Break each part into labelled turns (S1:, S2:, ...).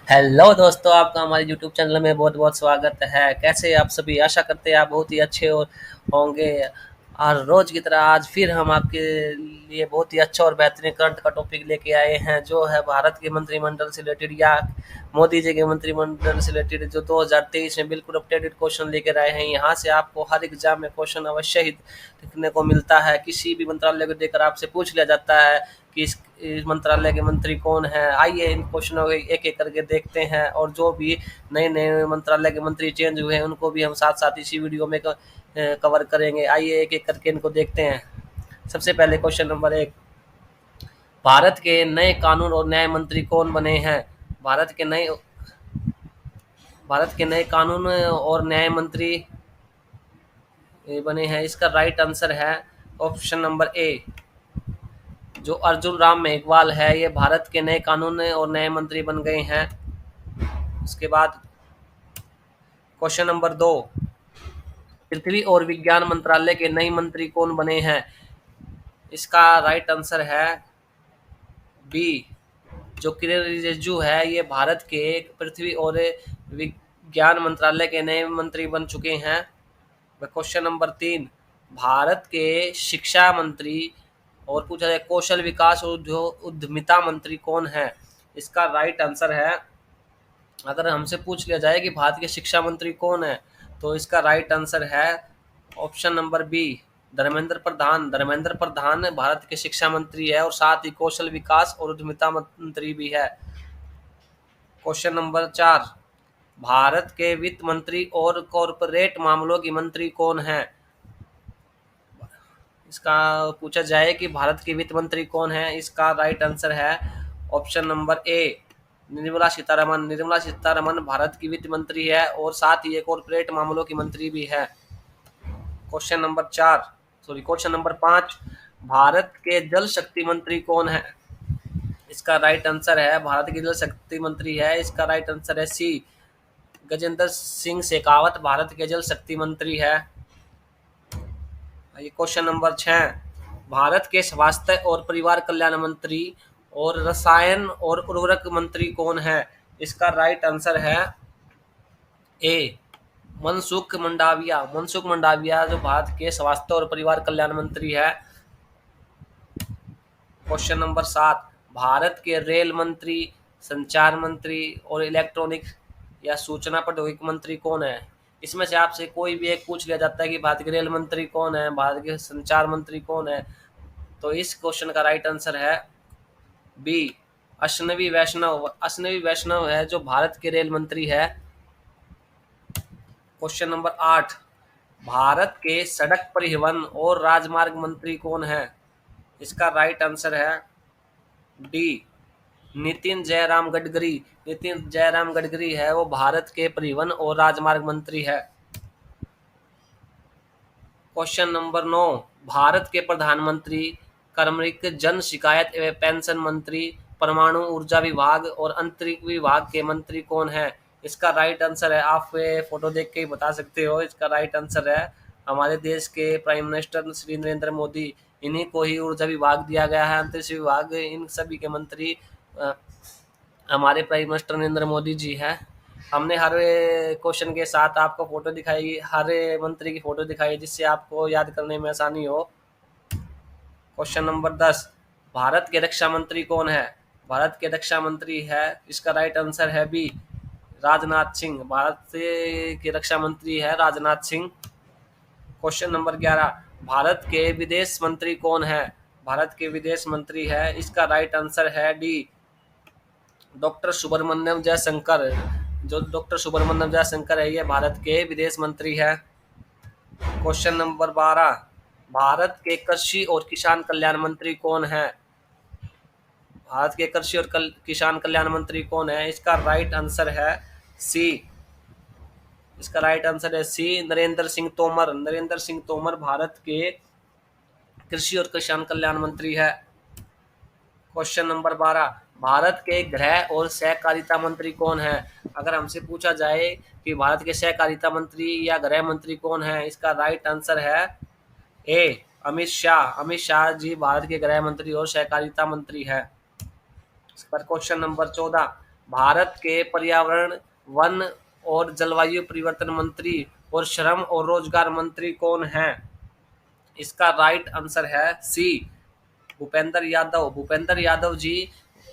S1: Hello दोस्तों, आपका हमारे यूट्यूब चैनल में बहुत बहुत स्वागत है। कैसे आप सभी? आशा करते हैं आप बहुत ही अच्छे होंगे। और रोज़ की तरह आज फिर हम आपके लिए बहुत ही अच्छा और बेहतरीन करंट का टॉपिक लेके आए हैं, जो है भारत के मंत्रिमंडल से रिलेटेड या मोदी जी के मंत्रिमंडल से रिलेटेड, जो 2023 में बिल्कुल अपडेटेड क्वेश्चन लेकर आए हैं। यहाँ से आपको हर एग्जाम में क्वेश्चन अवश्य ही देखने को मिलता है। किसी भी मंत्रालय को देकर आपसे पूछ लिया जाता है कि इस मंत्रालय के मंत्री कौन हैं। आइए इन क्वेश्चनों को एक एक करके देखते हैं, और जो भी नए नए मंत्रालय के मंत्री चेंज हुए हैं उनको भी हम साथ साथ इसी वीडियो में कवर करेंगे। आइए एक एक करके इनको देखते हैं। सबसे पहले क्वेश्चन नंबर 1, भारत के नए कानून और न्याय मंत्री कौन बने हैं? भारत के नए भारत के नए कानून और न्याय मंत्री बने हैं। इसका राइट आंसर है ऑप्शन नंबर ए, जो अर्जुन राम मेघवाल है। ये भारत के नए कानून और नए मंत्री बन गए हैं। उसके बाद क्वेश्चन नंबर 2, पृथ्वी और विज्ञान मंत्रालय के नए मंत्री कौन बने हैं? इसका राइट आंसर है बी, जो किरेन रिजिजू है। ये भारत के पृथ्वी और विज्ञान मंत्रालय के नए मंत्री बन चुके हैं। क्वेश्चन नंबर 3, भारत के शिक्षा मंत्री और पूछा जाए कौशल विकास और उद्यमिता मंत्री कौन है? इसका राइट आंसर है, अगर हमसे पूछ लिया जाए कि भारत के शिक्षा मंत्री कौन है, तो इसका राइट आंसर है option number B, Dharmendra Pradhan. Dharmendra Pradhan Bharat के शिक्षा मंत्री है और साथ ही कौशल विकास और उद्यमिता मंत्री भी है। क्वेश्चन नंबर 4, भारत के वित्त मंत्री और कॉरपोरेट मामलों की मंत्री कौन है? इसका पूछा जाए कि भारत के वित्त मंत्री कौन है, इसका राइट आंसर है option number A, Nirmala Sitharaman. Nirmala Sitharaman Bharat की वित्त मंत्री है और साथ ही कॉरपोरेट मामलों की मंत्री भी है। क्वेश्चन नंबर 5, भारत के जल शक्ति मंत्री कौन है? इसका राइट आंसर है, भारत के जल शक्ति मंत्री है, इसका राइट आंसर है सी, गजेंद्र सिंह शेखावत भारत के जल शक्ति मंत्री है। क्वेश्चन नंबर 6, भारत के स्वास्थ्य और परिवार कल्याण मंत्री और रसायन और उर्वरक मंत्री कौन है? इसका राइट आंसर है ए, मनसुख मंडाविया। मनसुख मंडाविया जो भारत के स्वास्थ्य और परिवार कल्याण मंत्री है। क्वेश्चन नंबर 7, भारत के रेल मंत्री, संचार मंत्री और इलेक्ट्रॉनिक या सूचना प्रौद्योगिकी मंत्री कौन है? इसमें से आपसे कोई भी एक पूछ लिया जाता है कि भारत के रेल मंत्री कौन है, भारत के संचार मंत्री कौन है, तो इस क्वेश्चन का राइट आंसर है बी, अश्विनी वैष्णव। अश्विनी वैष्णव है जो भारत के रेल मंत्री है। क्वेश्चन नंबर 8, भारत के सड़क परिवहन और राजमार्ग मंत्री कौन है? इसका राइट आंसर है डी, नितिन जयराम गडकरी। नितिन जयराम गडकरी है वो भारत के परिवहन और राजमार्ग मंत्री है। क्वेश्चन नंबर 9, भारत के प्रधानमंत्री, कार्मिक जन शिकायत एवं पेंशन मंत्री, परमाणु ऊर्जा विभाग और अंतरिक्ष विभाग के मंत्री कौन है? इसका राइट आंसर है, आप फोटो देख के ही बता सकते हो, इसका राइट आंसर है हमारे देश के प्राइम मिनिस्टर श्री नरेंद्र मोदी। इन्हीं को ही ऊर्जा विभाग दिया गया है, अंतरिक्ष विभाग। इन सभी के मंत्री हमारे प्राइम मिनिस्टर नरेंद्र मोदी जी हैं। हमने हर क्वेश्चन के साथ आपको फोटो दिखाई, हर मंत्री की फोटो दिखाई, जिससे आपको याद करने में आसानी हो। क्वेश्चन नंबर 10, भारत के रक्षा मंत्री कौन है? भारत के रक्षा मंत्री है, इसका राइट आंसर है बी, राजनाथ सिंह। भारत के रक्षा मंत्री है राजनाथ सिंह। क्वेश्चन नंबर 11, भारत के विदेश मंत्री कौन है? भारत के विदेश मंत्री है, इसका राइट आंसर है डी, डॉक्टर सुब्रमण्यम जयशंकर। जो डॉक्टर सुब्रमण्यम जयशंकर है, ये भारत के विदेश मंत्री है। क्वेश्चन नंबर 12, भारत के कृषि और किसान कल्याण मंत्री कौन है? भारत के कृषि और किसान कल्याण मंत्री कौन है? इसका राइट आंसर है सी, इसका राइट आंसर है सी, नरेंद्र सिंह तोमर। नरेंद्र सिंह तोमर भारत के कृषि और किसान कल्याण मंत्री है। क्वेश्चन नंबर 12, भारत के गृह और सहकारिता मंत्री कौन है? अगर हमसे पूछा जाए कि भारत के सहकारिता मंत्री या गृह मंत्री कौन है, इसका राइट आंसर है ए, अमित शाह। अमित शाह जी भारत के गृह मंत्री और सहकारिता मंत्री है। इस पर क्वेश्चन नंबर 14, भारत के पर्यावरण, वन और जलवायु परिवर्तन मंत्री और श्रम और रोजगार मंत्री कौन है? इसका राइट आंसर है सी, भूपेंद्र यादव। भूपेंद्र यादव जी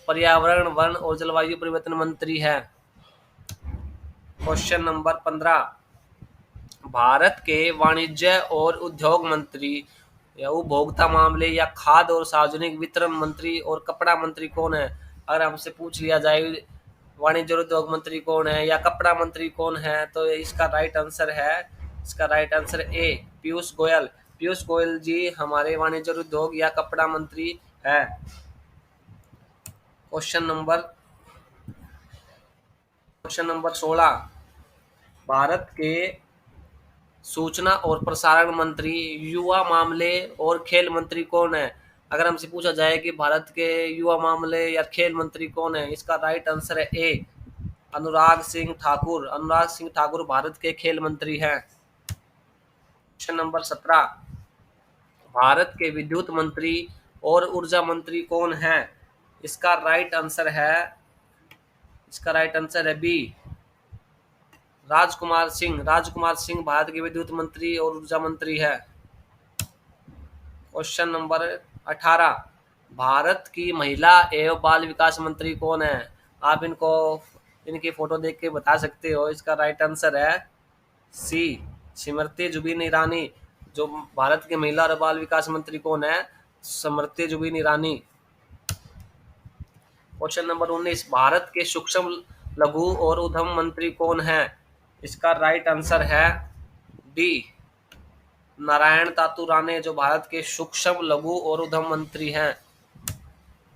S1: पर्यावरण, वन और जलवायु परिवर्तन मंत्री है। क्वेश्चन नंबर 15, भारत के वाणिज्य और उद्योग मंत्री या उपभोक्ता मामले या खाद्य और सार्वजनिक वितरण मंत्री और कपड़ा मंत्री कौन है? अगर हमसे पूछ लिया जाए वाणिज्य और उद्योग मंत्री कौन है या कपड़ा मंत्री कौन है, तो इसका right answer A, Piyush Goyal. Piyush Goyal ji हमारे वाणिज्य और उद्योग या कपड़ा मंत्री है। क्वेश्चन नंबर 16, भारत के सूचना और प्रसारण मंत्री, युवा मामले और खेल मंत्री कौन है? अगर हमसे पूछा जाए कि भारत के युवा मामले या खेल मंत्री कौन है, इसका राइट आंसर है ए, अनुराग सिंह ठाकुर। अनुराग सिंह ठाकुर भारत के खेल मंत्री हैं। क्वेश्चन नंबर 17, भारत के विद्युत मंत्री और ऊर्जा मंत्री कौन है? इसका राइट आंसर है बी, राजकुमार सिंह। राजकुमार सिंह भारत के विद्युत मंत्री और ऊर्जा मंत्री है। क्वेश्चन नंबर 18, भारत की महिला एवं बाल विकास मंत्री कौन है? आप इनकी फोटो देख के बता सकते हो। इसका राइट आंसर है सी, स्मृति जुबिन ईरानी। जो भारत के महिला और बाल विकास मंत्री कौन है? स्मृति जुबिन ईरानी। क्वेश्चन नंबर 19, भारत के सूक्ष्म लघु और उद्यम मंत्री कौन है? इसका राइट आंसर है डी, नारायण तातू राणे, जो भारत के सूक्ष्म लघु और उद्यम मंत्री हैं।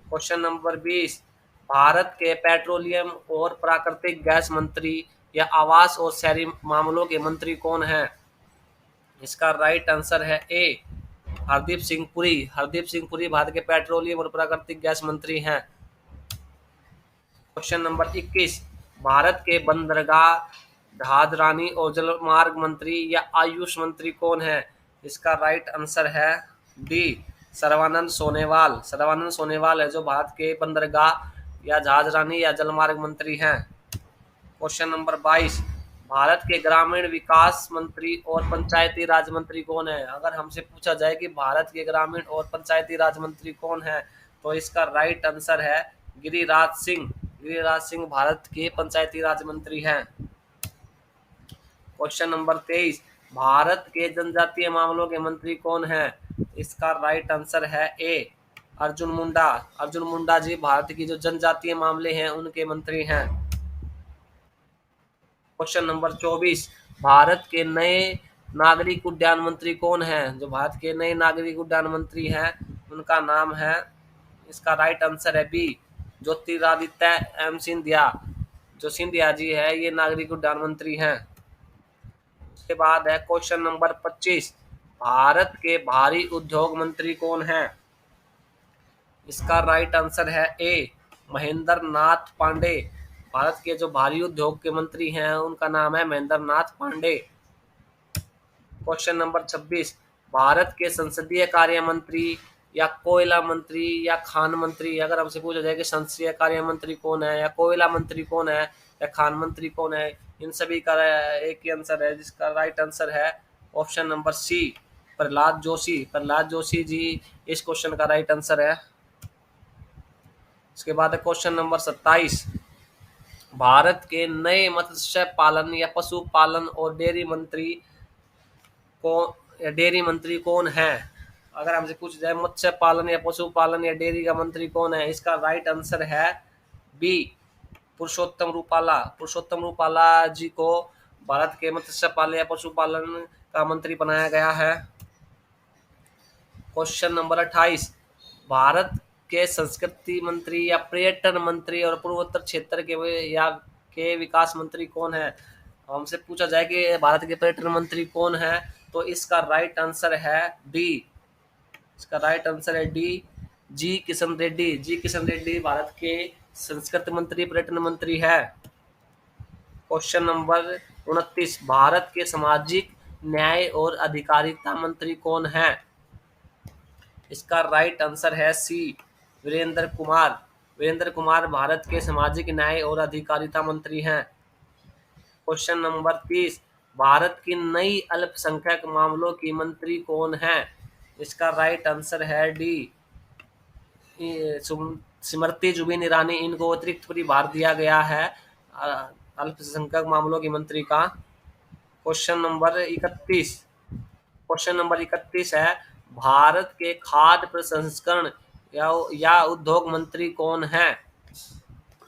S1: क्वेश्चन नंबर 20, भारत के पेट्रोलियम और प्राकृतिक गैस मंत्री या आवास और शहरी मामलों के मंत्री कौन है? इसका राइट आंसर है ए, हरदीप सिंह पुरी। हरदीप सिंह पुरी भारत के पेट्रोलियम और प्राकृतिक गैस मंत्री हैं। क्वेश्चन नंबर 21, भारत के बंदरगाह, ढादरानी और जलमार्ग मंत्री या आयुष मंत्री कौन है? इसका राइट आंसर है डी, सर्बानंद सोनोवाल। सर्बानंद सोनोवाल है जो भारत के बंदरगाह या जहाजरानी या जलमार्ग मंत्री हैं। क्वेश्चन नंबर 22, भारत के ग्रामीण विकास मंत्री और पंचायती राज मंत्री कौन है? अगर हमसे पूछा जाए कि भारत के ग्रामीण और पंचायती राज मंत्री कौन है, तो इसका राइट आंसर है गिरिराज सिंह। गिरिराज सिंह भारत के पंचायती राज मंत्री हैं। क्वेश्चन नंबर 23, भारत के जनजातीय मामलों के मंत्री कौन है? इसका राइट आंसर है ए, अर्जुन मुंडा। अर्जुन मुंडा जी भारत की जो जनजातीय मामले हैं उनके मंत्री हैं। क्वेश्चन नंबर 24, भारत के नए नागरिक उड्डयन मंत्री कौन है? जो भारत के नए नागरिक उड्डयन मंत्री हैं उनका नाम है, इसका राइट आंसर है बी, ज्योतिरादित्य एम सिंधिया। जो सिंधिया जी है ये नागरिक उड्डयन मंत्री हैं। उसके बाद है क्वेश्चन नंबर 25, भारत के भारी उद्योग मंत्री कौन है? इसका राइट आंसर है ए, महेंद्र नाथ पांडे। भारत के जो भारी उद्योग के मंत्री हैं उनका नाम है महेंद्र नाथ पांडे। क्वेश्चन नंबर 26, भारत के संसदीय कार्य मंत्री या कोयला मंत्री या खान मंत्री, अगर हमसे पूछा जाए कि संसदीय कार्य मंत्री कौन है या कोयला मंत्री कौन है या खान मंत्री कौन है, इन सभी का एक ही आंसर है, जिसका राइट आंसर है option number C, Prahlad Joshi. Prahlad Joshi ji इस क्वेश्चन का राइट आंसर है। इसके बाद है क्वेश्चन नंबर 27, भारत के नए मत्स्य पालन या पशुपालन और डेयरी मंत्री कौन है? अगर हमसे पूछा जाए मत्स्य पालन या पशुपालन या डेयरी का मंत्री कौन है, इसका राइट आंसर है बी, पुरुषोत्तम रूपाला। पुरुषोत्तम रूपाला जी को भारत के मत्स्य पालन या पशुपालन का मंत्री बनाया गया है। क्वेश्चन नंबर 28, भारत के संस्कृति मंत्री या पर्यटन मंत्री और पूर्वोत्तर क्षेत्र के विकास मंत्री कौन है? हमसे पूछा जाए कि भारत के पर्यटन मंत्री कौन है, तो इसका राइट आंसर है डी। इसका राइट आंसर है डी, जी किशन रेड्डी। जी किशन रेड्डी भारत के संस्कृति मंत्री, पर्यटन मंत्री है। क्वेश्चन नंबर 29, भारत के सामाजिक न्याय और अधिकारिता मंत्री कौन है? इसका राइट आंसर है सी, वीरेंद्र कुमार। वीरेंद्र कुमार भारत के सामाजिक न्याय और अधिकारिता मंत्री हैं। क्वेश्चन नंबर 30, भारत की नई अल्पसंख्यक मामलों की मंत्री कौन है? इसका राइट आंसर है डी, स्मृति जुबिन ईरानी। इनको अतिरिक्त प्रभार दिया गया है अल्पसंख्यक मामलों की मंत्री का। क्वेश्चन नंबर 31, क्वेश्चन नंबर 31 है, भारत के खाद्य प्रसंस्करण या उद्योग मंत्री कौन है?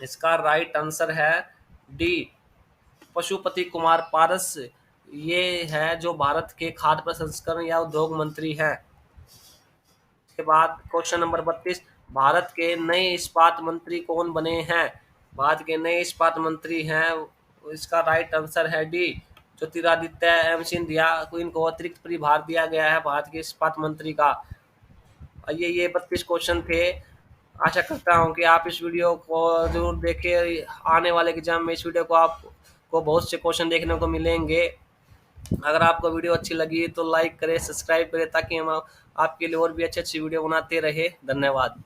S1: इसका राइट आंसर है डी, पशुपति कुमार पारस। ये है जो भारत के खाद्य प्रसंस्करण या उद्योग मंत्री हैं। इसके बाद क्वेश्चन नंबर 32, भारत के नए इस्पात मंत्री कौन बने हैं? भारत के नए इस्पात मंत्री हैं, इसका राइट आंसर है डी, ज्योतिरादित्य एम सिंधिया को इनको अतिरिक्त प्रभार दिया गया है भारत के इस्पात मंत्री का। ये 32 क्वेश्चन थे। आशा करता हूँ कि आप इस वीडियो को जरूर देखें। आने वाले एग्जाम में इस वीडियो को आपको बहुत से क्वेश्चन देखने को मिलेंगे। अगर आपको वीडियो अच्छी लगी तो लाइक करें, सब्सक्राइब करें, ताकि हम आपके लिए और भी अच्छी अच्छी वीडियो बनाते रहे। धन्यवाद।